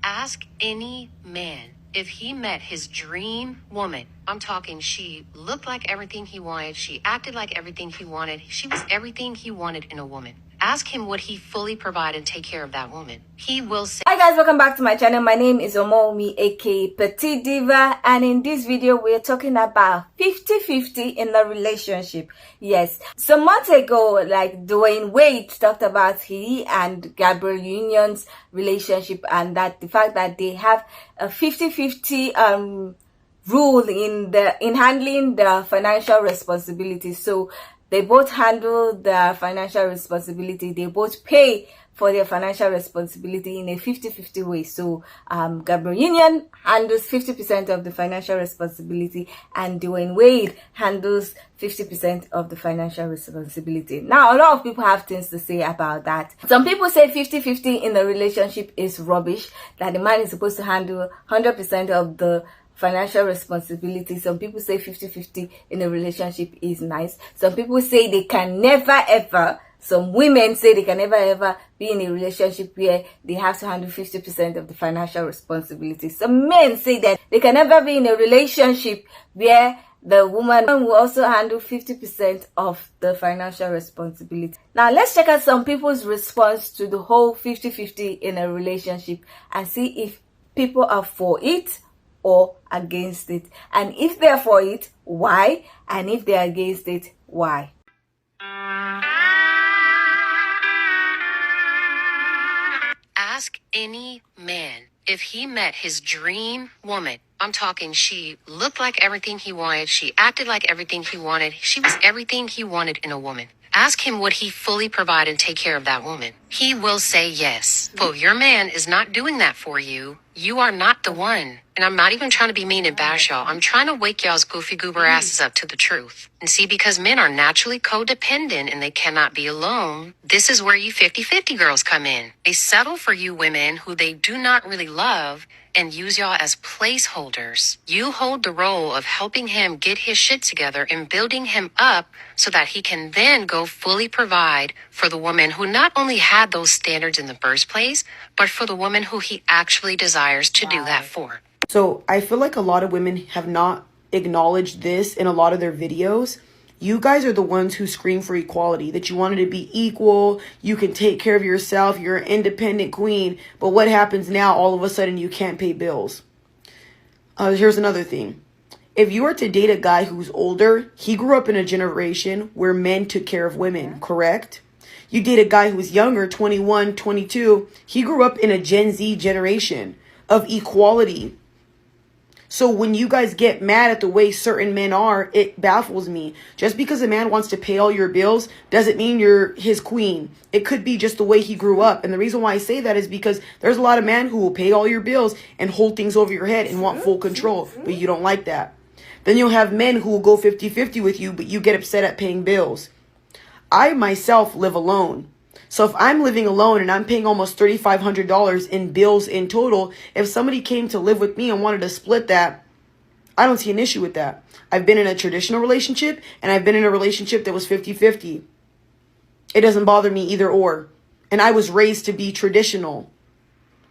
Ask any man if he met his dream woman. I'm talking, she looked like everything he wanted. She acted like everything he wanted. She was everything he wanted in a woman. Ask him would he fully provide and take care of that woman. He will say. Hi guys, welcome back to my channel. My name is Omomi aka Petite Diva, and in this video we're talking about 50-50 in a relationship. Yes, some months ago, like Dwayne Wade talked about he and Gabrielle Union's relationship, and that the fact that they have a 50-50 rule in handling the financial responsibility. So they both handle the financial responsibility. They both pay for their financial responsibility in a 50-50 way. So Gabrielle Union handles 50% of the financial responsibility, and Dwayne Wade handles 50% of the financial responsibility. Now, a lot of people have things to say about that. Some people say 50-50 in a relationship is rubbish, that the man is supposed to handle 100% of the financial responsibility. Some people say 50-50 in a relationship is nice. Some people say they can never ever, some women say they can never ever be in a relationship where they have to handle 50% of the financial responsibility. Some men say that they can never be in a relationship where the woman will also handle 50% of the financial responsibility. Now let's check out some people's response to the whole 50-50 in a relationship and see if people are for it or against it. And if they're for it, why? And if they're against it, why? Ask any man if he met his dream woman. I'm talking, she looked like everything he wanted. She acted like everything he wanted. She was everything he wanted in a woman. Ask him would he fully provide and take care of that woman. He will say yes. So if your man is not doing that for you, you are not the one. And I'm not even trying to be mean and bash y'all. I'm trying to wake y'all's goofy goober asses up to the truth. And see, because men are naturally codependent and they cannot be alone, this is where you 50-50 girls come in. They settle for you women who they do not really love and use y'all as placeholders. You hold the role of helping him get his shit together and building him up so that he can then go fully provide for the woman who not only had those standards in the first place, but for the woman who he actually desires to do that for. So I feel like a lot of women have not acknowledged this in a lot of their videos. You guys are the ones who scream for equality, that you wanted to be equal, you can take care of yourself, you're an independent queen. But what happens now, all of a sudden you can't pay bills? Here's another thing. If you were to date a guy who's older, he grew up in a generation where men took care of women, correct? You date a guy who's younger, 21, 22, he grew up in a Gen Z generation of equality. So when you guys get mad at the way certain men are, it baffles me. Just because a man wants to pay all your bills doesn't mean you're his queen. It could be just the way he grew up. And the reason why I say that is because there's a lot of men who will pay all your bills and hold things over your head and want full control, but you don't like that. Then you'll have men who will go 50-50 with you, but you get upset at paying bills. I myself live alone. So if I'm living alone and I'm paying almost $3,500 in bills in total, if somebody came to live with me and wanted to split that, I don't see an issue with that. I've been in a traditional relationship and I've been in a relationship that was 50-50. It doesn't bother me either or. And I was raised to be traditional.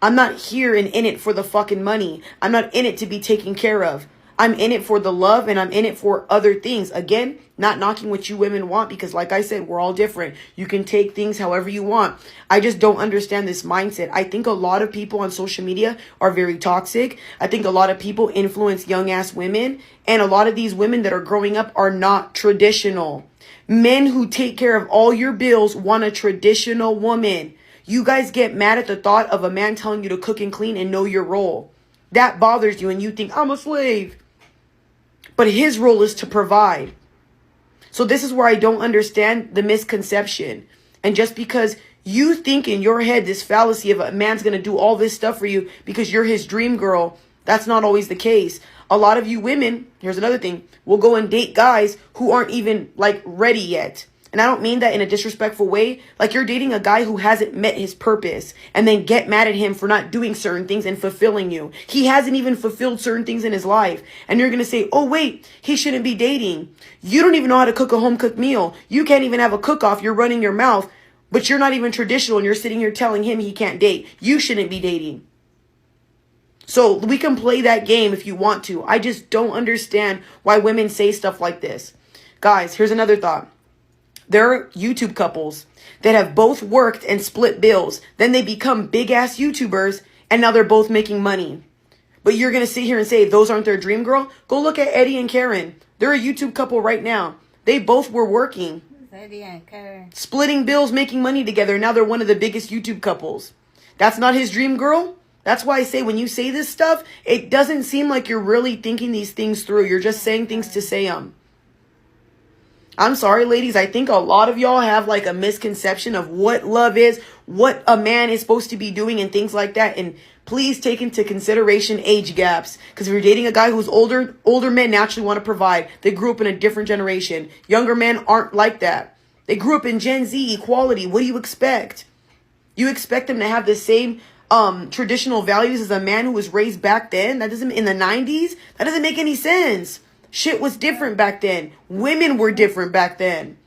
I'm not here and in it for the fucking money. I'm not in it to be taken care of. I'm in it for the love and I'm in it for other things. Again, not knocking what you women want, because like I said, we're all different. You can take things however you want. I just don't understand this mindset. I think a lot of people on social media are very toxic. I think a lot of people influence young ass women, and a lot of these women that are growing up are not traditional. Men who take care of all your bills want a traditional woman. You guys get mad at the thought of a man telling you to cook and clean and know your role. That bothers you and you think, I'm a slave. But his role is to provide. So this is where I don't understand the misconception. And just because you think in your head this fallacy of a man's going to do all this stuff for you because you're his dream girl, that's not always the case. A lot of you women, here's another thing, will go and date guys who aren't even like ready yet. And I don't mean that in a disrespectful way. Like you're dating a guy who hasn't met his purpose and then get mad at him for not doing certain things and fulfilling you. He hasn't even fulfilled certain things in his life. And you're going to say, oh, wait, he shouldn't be dating. You don't even know how to cook a home cooked meal. You can't even have a cook off. You're running your mouth, but you're not even traditional. And you're sitting here telling him he can't date. You shouldn't be dating. So we can play that game if you want to. I just don't understand why women say stuff like this. Guys, here's another thought. There are YouTube couples that have both worked and split bills. Then they become big ass YouTubers and now they're both making money. But you're going to sit here and say those aren't their dream girl? Go look at Eddie and Karen. They're a YouTube couple right now. They both were working, Eddie and Karen, splitting bills, making money together. Now they're one of the biggest YouTube couples. That's not his dream girl? That's why I say when you say this stuff, it doesn't seem like you're really thinking these things through. You're just saying things to say them. I'm sorry, ladies. I think a lot of y'all have like a misconception of what love is, what a man is supposed to be doing and things like that. And please take into consideration age gaps. Because if you're dating a guy who's older men naturally want to provide. They grew up in a different generation. Younger men aren't like that. They grew up in Gen Z equality. What do you expect? You expect them to have the same traditional values as a man who was raised back then? That doesn't, in the 90s? That doesn't make any sense. Shit was different back then. Women were different back then.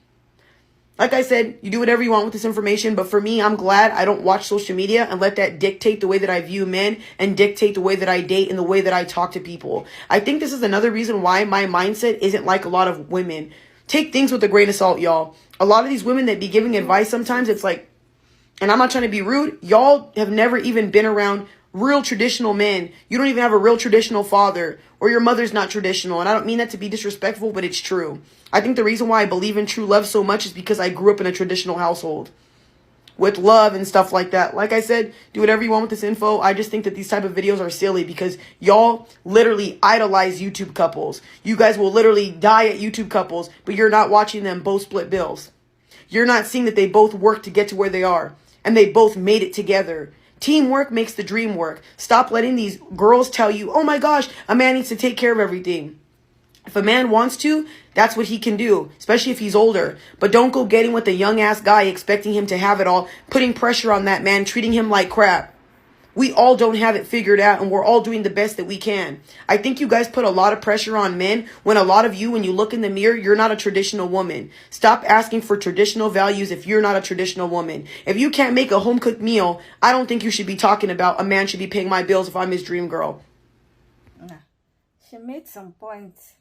Like I said, you do whatever you want with this information. But for me, I'm glad I don't watch social media and let that dictate the way that I view men and dictate the way that I date and the way that I talk to people. I think this is another reason why my mindset isn't like a lot of women. Take things with a grain of salt, y'all. A lot of these women that be giving advice sometimes, it's like, and I'm not trying to be rude, y'all have never even been around real traditional men. You don't even have a real traditional father, or your mother's not traditional. And I don't mean that to be disrespectful, but it's true. I think the reason why I believe in true love so much is because I grew up in a traditional household with love and stuff like that. Like I said, do whatever you want with this info. I just think that these type of videos are silly because y'all literally idolize YouTube couples. You guys will literally die at YouTube couples, but you're not watching them both split bills. You're not seeing that they both work to get to where they are and they both made it together. Teamwork makes the dream work. Stop letting these girls tell you, oh my gosh, a man needs to take care of everything. If a man wants to, that's what he can do, especially if he's older. But don't go getting with a young ass guy expecting him to have it all, putting pressure on that man, treating him like crap. We all don't have it figured out and we're all doing the best that we can. I think you guys put a lot of pressure on men when a lot of you, when you look in the mirror, you're not a traditional woman. Stop asking for traditional values if you're not a traditional woman. If you can't make a home cooked meal, I don't think you should be talking about a man should be paying my bills if I'm his dream girl. She made some points.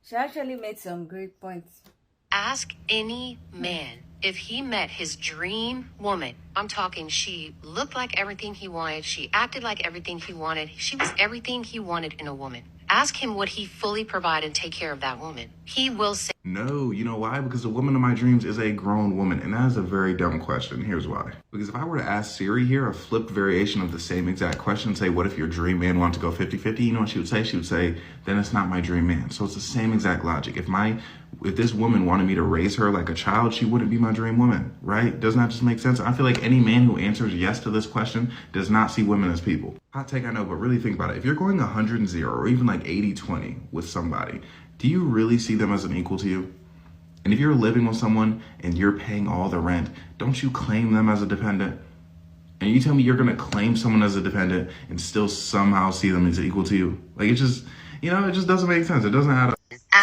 She actually made some great points. Ask any man if he met his dream woman. I'm talking she looked like everything he wanted. She acted like everything he wanted. She was everything he wanted in a woman. Ask him would he fully provide and take care of that woman. He will say no. You know why? Because the woman of my dreams is a grown woman. And that is a very dumb question. Here's why. Because if I were to ask Siri here a flipped variation of the same exact question, say, what if your dream man wanted to go 50-50? You know what she would say? She would say, then it's not my dream man. So it's the same exact logic. If this woman wanted me to raise her like a child, she wouldn't be my dream woman, right? Doesn't that just make sense? I feel like any man who answers yes to this question does not see women as people. Hot take, I know, but really think about it. If you're going 100-0 or even like 80-20 with somebody, do you really see them as an equal to you? And if you're living with someone and you're paying all the rent, don't you claim them as a dependent? And you tell me you're going to claim someone as a dependent and still somehow see them as equal to you? Like, it just, it just doesn't make sense. It doesn't add up.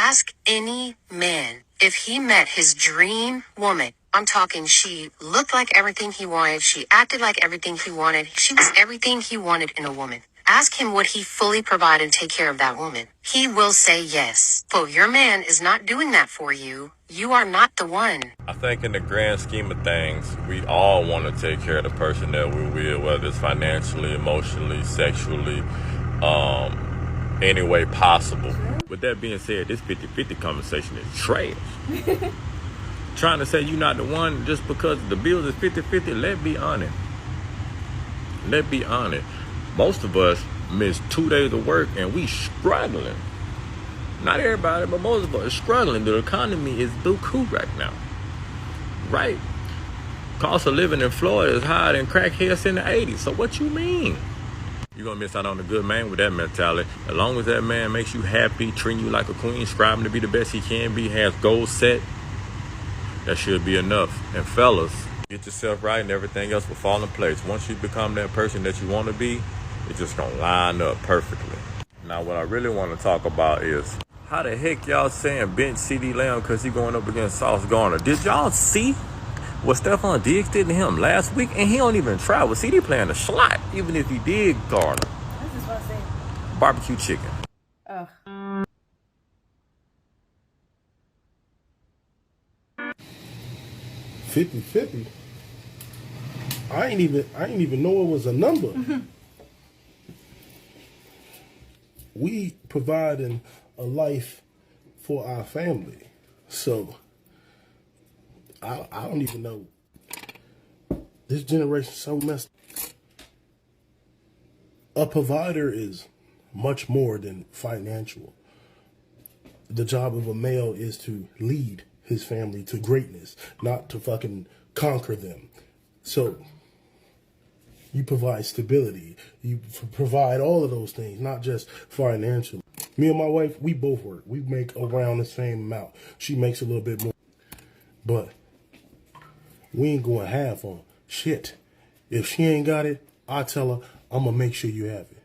ask any man if he met his dream woman. I'm talking she looked like everything he wanted. She acted like everything he wanted. She was everything he wanted in a woman. Ask him would he fully provide and take care of that woman. He will say yes. So your man is not doing that for you. You are not the one. I think in the grand scheme of things, we all want to take care of the person that we're with, whether it's financially, emotionally, sexually, any way possible. With that being said, this 50-50 conversation is trash. Trying to say you're not the one just because the bills is 50-50, let's be honest. Let's be honest. Most of us miss 2 days of work and we struggling. Not everybody, but most of us are struggling. The economy is buku right now. Right? Cost of living in Florida is higher than crackheads in the 80s. So what you mean? You're going to miss out on a good man with that mentality. As long as that man makes you happy, treating you like a queen, striving to be the best he can be, has goals set, that should be enough. And fellas, get yourself right and everything else will fall in place. Once you become that person that you want to be, it's just going to line up perfectly. Now, what I really want to talk about is how the heck y'all saying bench CD Lamb because he going up against Sauce Gardner? Did y'all see what Stephon Diggs did to him last week? And he don't even try with CD playing a slot, even if he did Gardner. barbecue chicken. Ugh. 50-50. I ain't even know it was a number. We providing a life for our family. So I don't even know. This generation's so messed up. A provider is much more than financial. The job of a male is to lead his family to greatness, not to fucking conquer them. So you provide stability. You provide all of those things, not just financial. Me and my wife, we both work. We make around the same amount. She makes a little bit more. But we ain't going half on shit. If she ain't got it, I tell her, I'm going to make sure you have it.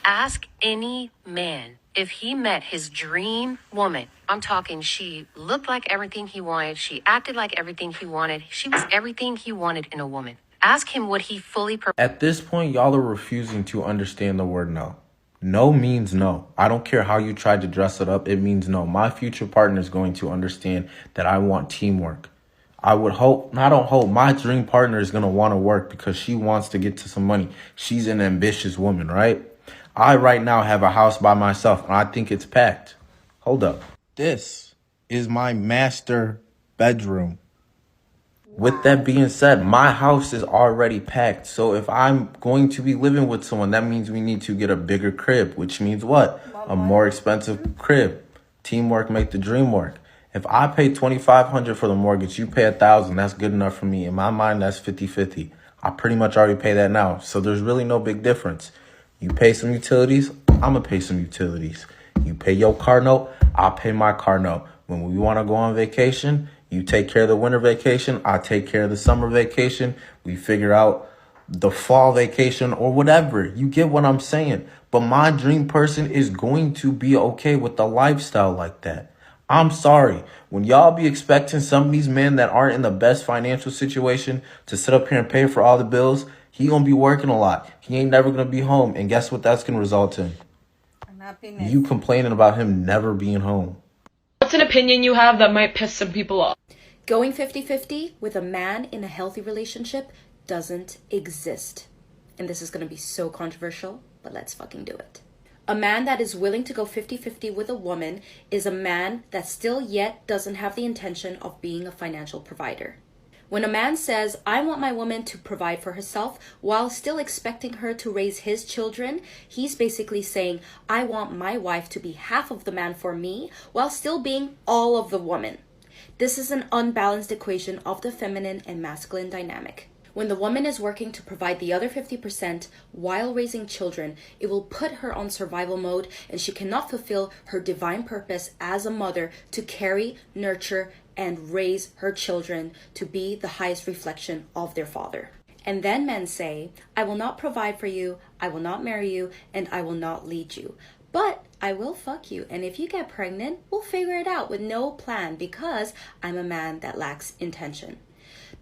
Ask any man if he met his dream woman. I'm talking she looked like everything he wanted. She acted like everything he wanted. She was everything he wanted in a woman. Ask him what he fully... At this point, y'all are refusing to understand the word no. No means no. I don't care how you tried to dress it up. It means no. My future partner is going to understand that I want teamwork. I don't hope, my dream partner is going to want to work because she wants to get to some money. She's an ambitious woman, right? I right now have a house by myself and I think it's packed. Hold up. This is my master bedroom. With that being said, my house is already packed. So if I'm going to be living with someone, that means we need to get a bigger crib, which means what? A more expensive crib. Teamwork make the dream work. If I pay $2,500 for the mortgage, you pay $1,000, that's good enough for me. In my mind, that's 50-50. I pretty much already pay that now. So there's really no big difference. You pay some utilities, I'm going to pay some utilities. You pay your car note, I'll pay my car note. When we want to go on vacation, you take care of the winter vacation, I take care of the summer vacation. We figure out the fall vacation or whatever. You get what I'm saying? But my dream person is going to be okay with the lifestyle like that. I'm sorry. When y'all be expecting some of these men that aren't in the best financial situation to sit up here and pay for all the bills, he gonna be working a lot. He ain't never gonna be home. And guess what that's gonna result in? Happiness. You complaining about him never being home. What's an opinion you have that might piss some people off? Going 50-50 with a man in a healthy relationship doesn't exist. And this is going to be so controversial, but let's fucking do it. A man that is willing to go 50-50 with a woman is a man that still yet doesn't have the intention of being a financial provider. When a man says, I want my woman to provide for herself while still expecting her to raise his children, he's basically saying, I want my wife to be half of the man for me while still being all of the woman. This is an unbalanced equation of the feminine and masculine dynamic. When the woman is working to provide the other 50% while raising children, it will put her on survival mode and she cannot fulfill her divine purpose as a mother to carry, nurture, and raise her children to be the highest reflection of their father. And then men say, I will not provide for you, I will not marry you, and I will not lead you. But I will fuck you, and if you get pregnant, we'll figure it out with no plan because I'm a man that lacks intention.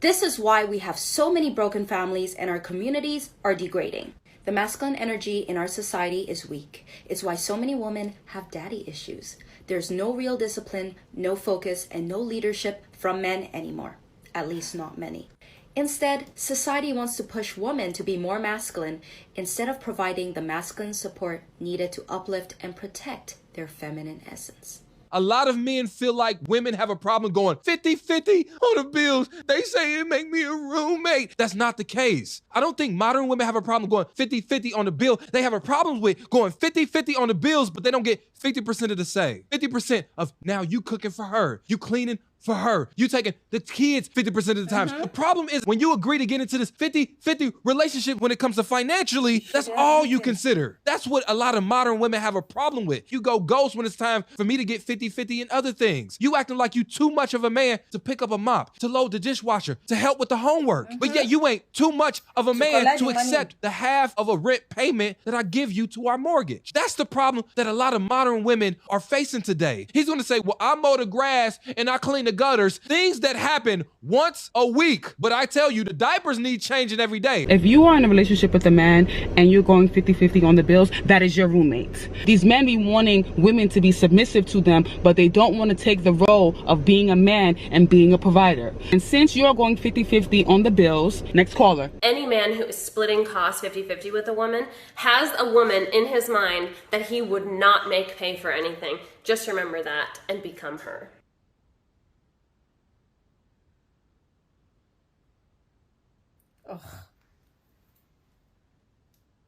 This is why we have so many broken families and our communities are degrading. The masculine energy in our society is weak. It's why so many women have daddy issues. There's no real discipline, no focus, and no leadership from men anymore. At least not many. Instead, society wants to push women to be more masculine instead of providing the masculine support needed to uplift and protect their feminine essence. A lot of men feel like women have a problem going 50-50 on the bills. They say it make me a roommate. That's not the case. I don't think modern women have a problem going 50-50 on the bill. They have a problem with going 50-50 on the bills, but they don't get 50% of the say. 50% of now you cooking for her, you cleaning for her, you taking the kids 50% of the time. The problem is when you agree to get into this 50-50 relationship when it comes to financially, that's all you consider. That's what a lot of modern women have a problem with. You go ghost when it's time for me to get 50-50 in other things. You acting like you too much of a man to pick up a mop, to load the dishwasher, to help with the homework. But yet you ain't too much of a man to accept the half of a rent payment that I give you to our mortgage. That's the problem that a lot of modern women are facing today. He's gonna say, well, I mow the grass and I clean the gutters, things that happen once a week. But I tell you, the diapers need changing every day. If you are in a relationship with a man and you're going 50-50 on the bills, that is your roommate. These men be wanting women to be submissive to them, but they don't want to take the role of being a man and being a provider. And since you're going 50-50 on the bills, next caller. Any man who is splitting costs 50-50 with a woman has a woman in his mind that he would not make pay for anything. Just remember that and become her.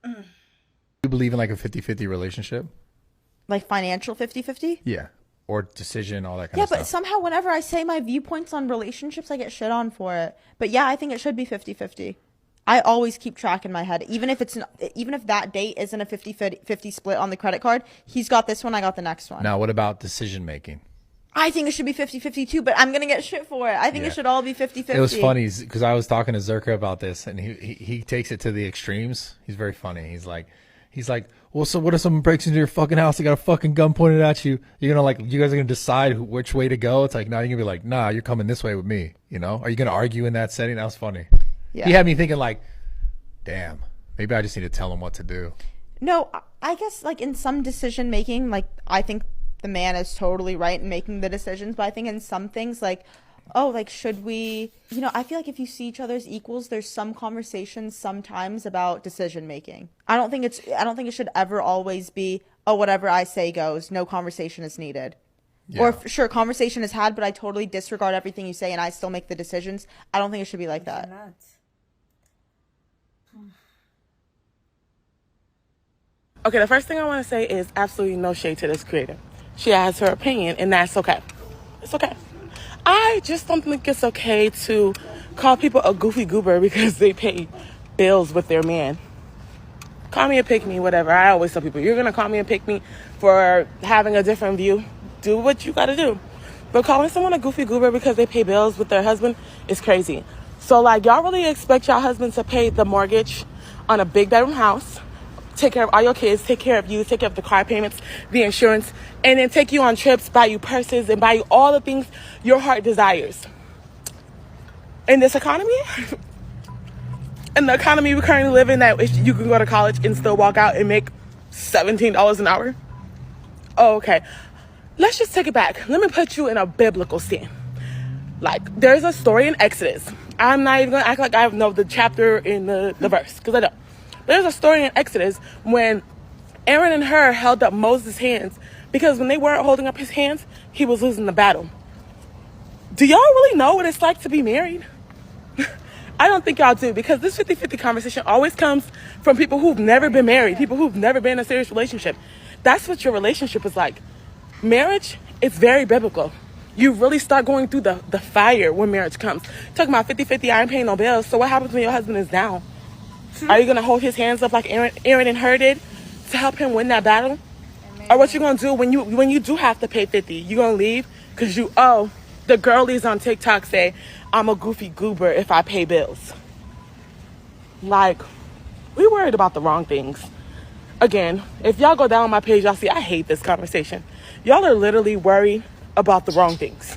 You believe in like a 50-50 relationship? Like financial 50-50? Yeah. Or decision, all that kind of stuff. Yeah, but somehow whenever I say my viewpoints on relationships, I get shit on for it. But yeah, I think it should be 50-50. I always keep track in my head. Even if that date isn't a 50-50 split on the credit card, he's got this one, I got the next one. Now, what about decision making? I think it should be 50-50 too, but I'm going to get shit for it. I think it should all be 50-50. It was funny because I was talking to Zerka about this, and he takes it to the extremes. He's very funny. He's like, well, so what if someone breaks into your fucking house? They got a fucking gun pointed at you. You're gonna you guys are gonna decide which way to go. It's like, now you're gonna be like, nah, you're coming this way with me. You know? Are you gonna argue in that setting? That was funny. Yeah. He had me thinking like, damn, maybe I just need to tell him what to do. No, I guess like in some decision making, like I think the man is totally right in making the decisions, but I think in some things like, oh, like should we, I feel like if you see each other as equals, there's some conversations sometimes about decision making. I don't think it should ever always be, oh, whatever I say goes, no conversation is needed. Yeah. Or sure, conversation is had, but I totally disregard everything you say and I still make the decisions. I don't think it should be like that. Okay, the first thing I want to say is absolutely no shade to this creator. She has her opinion, and that's okay. It's okay. I just don't think it's okay to call people a goofy goober because they pay bills with their man. Call me a pick-me, whatever. I always tell people, you're going to call me a pick-me for having a different view. Do what you got to do. But calling someone a goofy goober because they pay bills with their husband is crazy. So, y'all really expect y'all husbands to pay the mortgage on a big-bedroom house, take care of all your kids, take care of you, take care of the car payments, the insurance, and then take you on trips, buy you purses, and buy you all the things your heart desires. In this economy, in the economy we currently live in, that you can go to college and still walk out and make $17 an hour. Oh, okay. Let's just take it back. Let me put you in a biblical scene. There's a story in Exodus. I'm not even going to act like I know the chapter in the verse, because I don't. There's a story in Exodus when Aaron and Hur held up Moses' hands because when they weren't holding up his hands, he was losing the battle. Do y'all really know what it's like to be married? I don't think y'all do, because this 50-50 conversation always comes from people who've never been married, people who've never been in a serious relationship. That's what your relationship is like. Marriage is very biblical. You really start going through the fire when marriage comes. Talking about 50-50, I ain't paying no bills. So what happens when your husband is down? Are you going to hold his hands up like Aaron and Hur did to help him win that battle? Amen. Or what you going to do when you do have to pay 50? You going to leave because the girlies on TikTok say, I'm a goofy goober if I pay bills. We worried about the wrong things. Again, if y'all go down my page, y'all see I hate this conversation. Y'all are literally worried about the wrong things.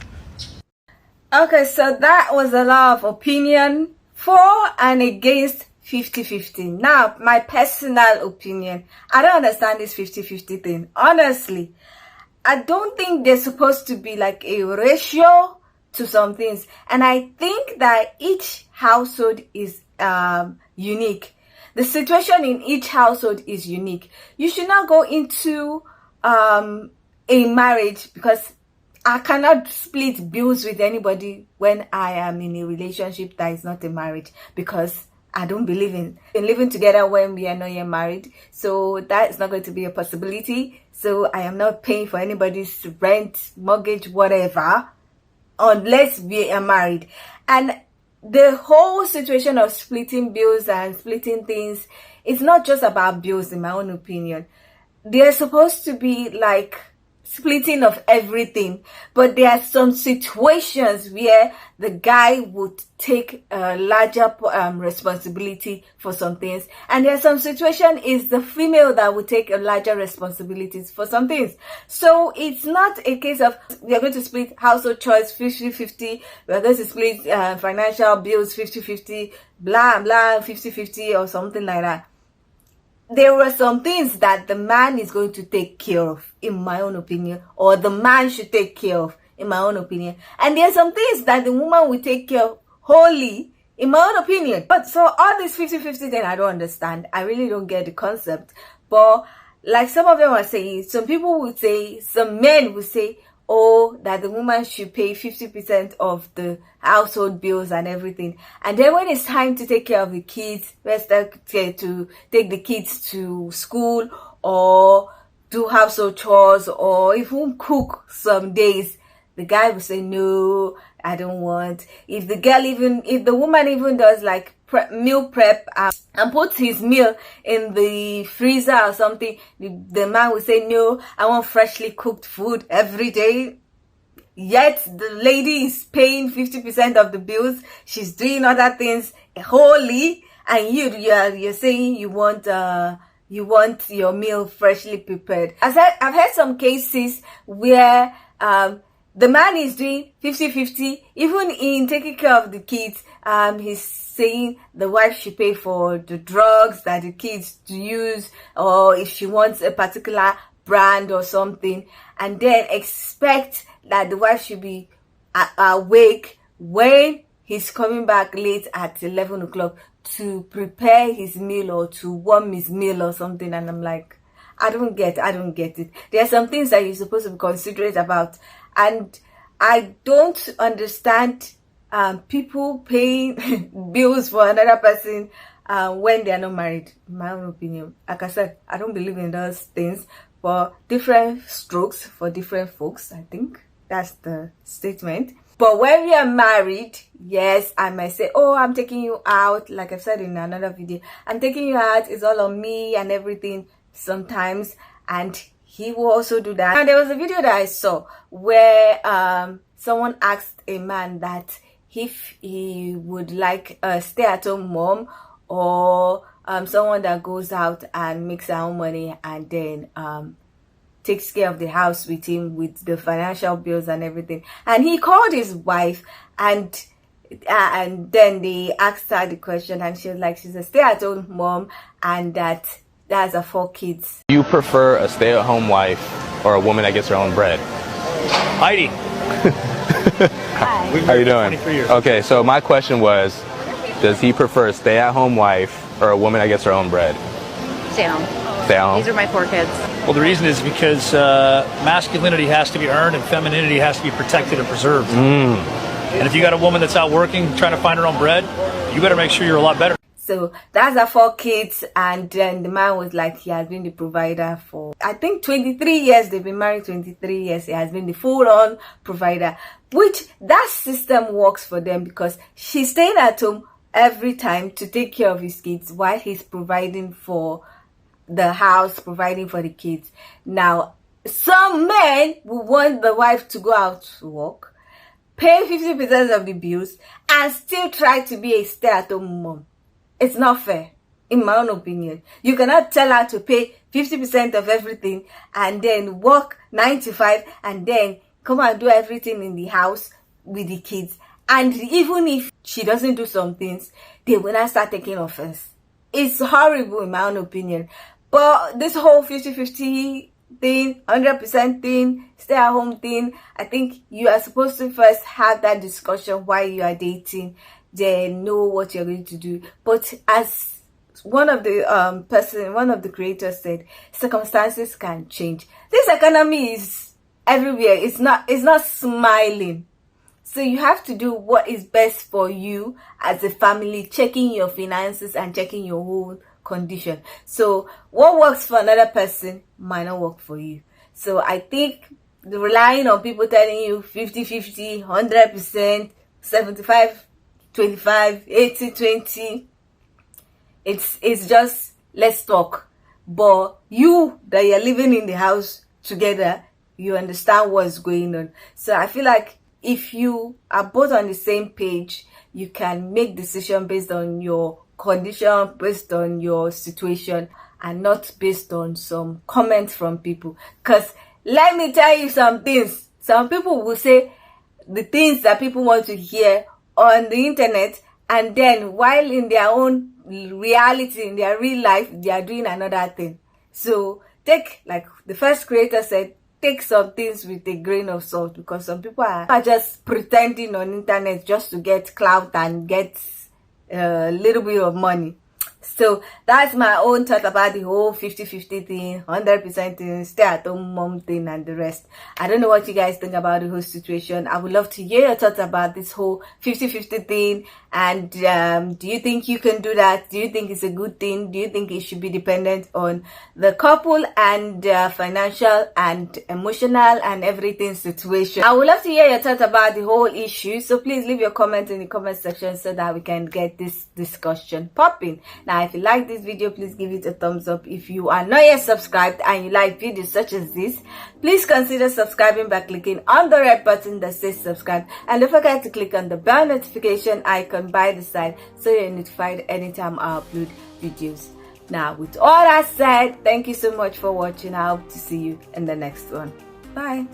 Okay, so that was a lot of opinion for and against 50-50. Now, my personal opinion, I don't understand this 50-50 thing. Honestly, I don't think there's supposed to be like a ratio to some things. And I think that each household is unique. The situation in each household is unique. You should not go into a marriage, because I cannot split bills with anybody when I am in a relationship that is not a marriage, because I don't believe in living together when we are not yet married. So that is not going to be a possibility. So I am not paying for anybody's rent, mortgage, whatever, unless we are married. And the whole situation of splitting bills and splitting things, it's not just about bills, in my own opinion. There's supposed to be like splitting of everything, but there are some situations where the guy would take a larger responsibility for some things, and there are some situations is the female that would take a larger responsibilities for some things. So it's not a case of we are going to split household chores 50-50, we are going to split financial bills 50-50, blah blah 50-50 or something like that. There were some things that the man is going to take care of, in my own opinion, or the man should take care of, in my own opinion. And there are some things that the woman will take care of wholly, in my own opinion. But so all this 50-50 thing, I don't understand. I really don't get the concept. But like some of them are saying, some people would say, some men would say, oh, that the woman should pay 50% of the household bills and everything. And then when it's time to take care of the kids, let's to take the kids to school or do household chores or even cook some days, the guy will say, no, I don't want. If the woman even does like meal prep and puts his meal in the freezer or something, the man will say, no, I want freshly cooked food every day. Yet the lady is paying 50% of the bills. She's doing other things wholly, and you're saying you want your meal freshly prepared. I've heard some cases where the man is doing 50-50, even in taking care of the kids. He's saying the wife should pay for the drugs that the kids use, or if she wants a particular brand or something, and then expect that the wife should be awake when he's coming back late at 11 o'clock to prepare his meal or to warm his meal or something. And I'm like, I don't get it. There are some things that you're supposed to be considerate about, and I don't understand people paying bills for another person when they are not married. In my own opinion, like I said, I don't believe in those things. For different strokes for different folks, I think that's the statement. But when we are married, yes, I might say, oh, I'm taking you out, like I've said in another video, I'm taking you out, it's all on me and everything sometimes, and he will also do that. And there was a video that I saw where someone asked a man that if he would like a stay-at-home mom or someone that goes out and makes her own money and then takes care of the house with him with the financial bills and everything. And he called his wife and then they asked her the question, and she was like, she's a stay-at-home mom and that's her 4 kids. Do you prefer a stay-at-home wife or a woman that gets her own bread? Heidi. Hi. How you doing? 23 years. Okay, so my question was, does he prefer a stay-at-home wife or a woman that gets her own bread? Stay home. Stay at home? These are my 4 kids. Well, the reason is because masculinity has to be earned and femininity has to be protected and preserved. And if you got a woman that's out working, trying to find her own bread, you better make sure you're a lot better. So that's her 4 kids, and then the man was like, he has been the provider for, I think, 23 years. They've been married 23 years. He has been the full-on provider, which that system works for them because she's staying at home every time to take care of his kids while he's providing for the house, providing for the kids. Now, some men will want the wife to go out to work, pay 50% of the bills, and still try to be a stay-at-home mom. It's not fair, in my own opinion. You cannot tell her to pay 50% of everything and then work 9 to 5 and then come and do everything in the house with the kids. And even if she doesn't do some things, they will not start taking offense. It's horrible, in my own opinion. But this whole 50-50 thing, 100% thing, stay-at-home thing, I think you are supposed to first have that discussion while you are dating. Then know what you're going to do. But as one of the creators said, circumstances can change. This economy is everywhere. It's not smiling. So you have to do what is best for you as a family, checking your finances and checking your whole condition. So what works for another person might not work for you. So I think relying on people telling you 50-50, 100%, 75-25, 80-20, it's just let's talk. But you that you're living in the house together, you understand what's going on. So I feel like if you are both on the same page, you can make decision based on your condition, based on your situation, and not based on some comments from people. Because let me tell you some things. Some people will say the things that people want to hear on the internet, and then while in their own reality, in their real life, they are doing another thing. So take, like the first creator said, take some things with a grain of salt, because some people are just pretending on internet just to get clout and get a little bit of money. So that's my own thought about the whole 50-50 thing, 100% thing, stay at home mom thing, and the rest. I don't know what you guys think about the whole situation. I would love to hear your thoughts about this whole 50-50 thing. And do you think you can do that? Do you think it's a good thing? Do you think it should be dependent on the couple and financial and emotional and everything situation? I would love to hear your thoughts about the whole issue. So please leave your comment in the comment section so that we can get this discussion popping. Now, if you like this video, please give it a thumbs up. If you are not yet subscribed and you like videos such as this, please consider subscribing by clicking on the red button that says subscribe, and don't forget to click on the bell notification icon by the side so you're notified anytime I upload videos. Now, with all that said, thank you so much for watching. I hope to see you in the next one. Bye.